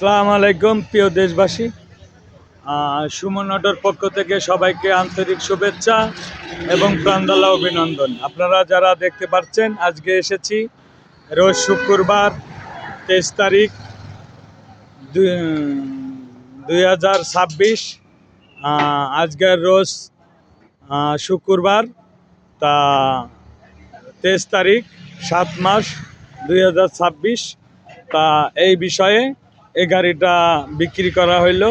আসসালামু আলাইকুম প্রিয় দেশবাসী। সুমন অটোর পক্ষ থেকে সবাইকে আন্তরিক শুভেচ্ছা এবং প্রাণঢালা অভিনন্দন। আপনারা যারা দেখতে পাচ্ছেন, আজকে এসেছি রোজ শুক্রবার 23 তারিখ 2026। আজকের রোজ শুক্রবার, তা 23 তারিখ 7 মাস 2026। তা এই বিষয়ে এই গাড়িটা বিক্রি করা হইল।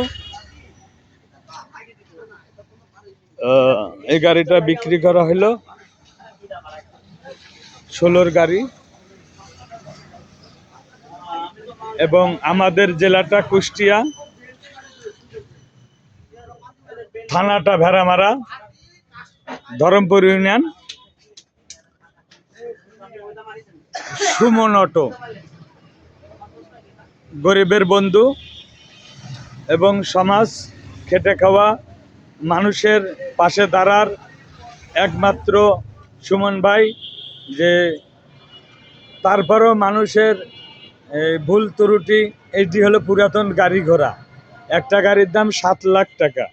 এই গাড়িটা বিক্রি করা হইল 16 গাড়ি, এবং আমাদের জেলাটা কুষ্টিয়া, থানাটা ভেড়ামারা, ধরমপুর ইউনিয়ন। সুমন অটো গরিবের বন্ধু এবং সমাজ খেটে খাওয়া মানুষের পাশে দাঁড়ার একমাত্র সুমন ভাই, যে তারপরও মানুষের ভুল ত্রুটি, এইটি হলো পুরাতন গাড়ি ঘোড়া। একটা গাড়ির দাম 7 লাখ টাকা।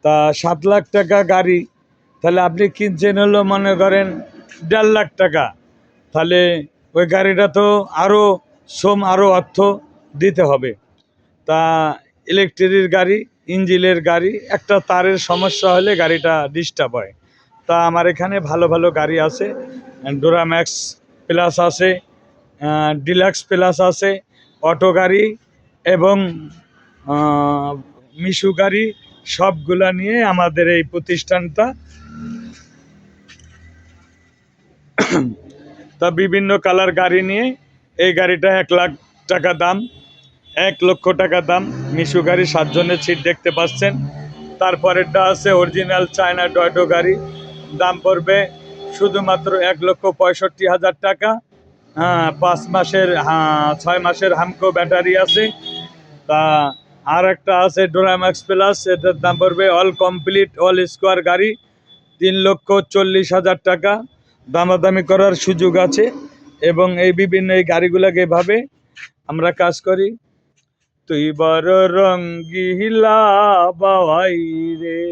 তা 7 লাখ টাকা গাড়ি, তাহলে আপনি কিনছেন হলো মনে করেন 1.5 লাখ টাকা, তাহলে ওই গাড়িটা তো আরও আরও অর্থ দিতে হবে। তা ইলেকট্রিক গাড়ি, ইঞ্জিনের গাড়ি, একটা তারের সমস্যা হলে গাড়িটা ডিস্টার্ব হয়। তা আমার এখানে ভালো ভালো গাড়ি আছে, ডোরাম্যাক্স প্লাস আছে, ডিলাক্স প্লাস আছে, অটো গাড়ি এবং মিশু গাড়ি, সবগুলা নিয়ে আমাদের এই প্রতিষ্ঠানটা। তা বিভিন্ন কালার গাড়ি নিয়ে এই গাড়িটা 1 লাখ টাকা দাম, 1 লক্ষ টাকা দাম। মিশু গাড়ি 7 জনের সিট দেখতে পাচ্ছেন। তারপরেরটা আছে অরিজিনাল চায়না টয়টো গাড়ি, দাম পড়বে শুধুমাত্র 1,65,000 টাকা। 5 মাসের 6 মাসের হামকো ব্যাটারি আছে। তা আর একটা আছে ডোরাম্যাক্স প্লাস, এটার দাম পড়বে অল কমপ্লিট অল স্কোয়ার গাড়ি, 3,40,000 টাকা। দামাদামি করার সুযোগ আছে। এবং এই বিভিন্ন এই গাড়িগুলোকে এভাবে আমরা কাজ করি। তুই বড় রঙ্গিলা বাওয়াই রে,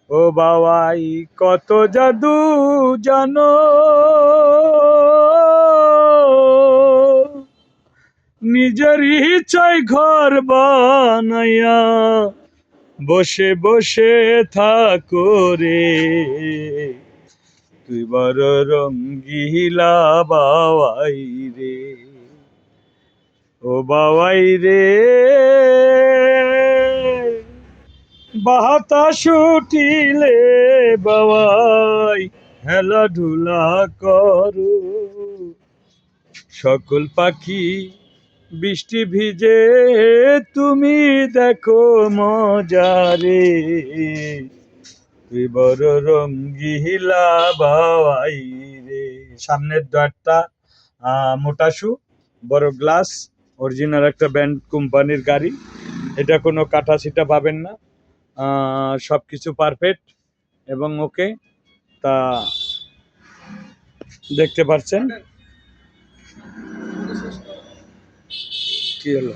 ও বাওয়াই কত জাদু জানো, নিজের ইচ্ছায় ঘর বানাইয়া বসে বসে থাকো রে, তুই বড় রঙ্গিলা বাওয়াই রে, ও বাওয়াই রে। বাতাস উঠিলে বাওয়াই খেলাধুলা করো, সকল পাখি বৃষ্টি ভিজে তুমি দেখো মজারে, তুই বড় রঙ্গিলা বাওয়াই রে। সামনের দরটা মোটাসু, বড় গ্লাস, অরিজিনাল একটা ব্র্যান্ড কোম্পানির গাড়ি। এটা কোনো কাটা ছিটা পাবেন না, সব কিছু পারফেক্ট এবং ওকে। তা দেখতে পাচ্ছেন কি হলো।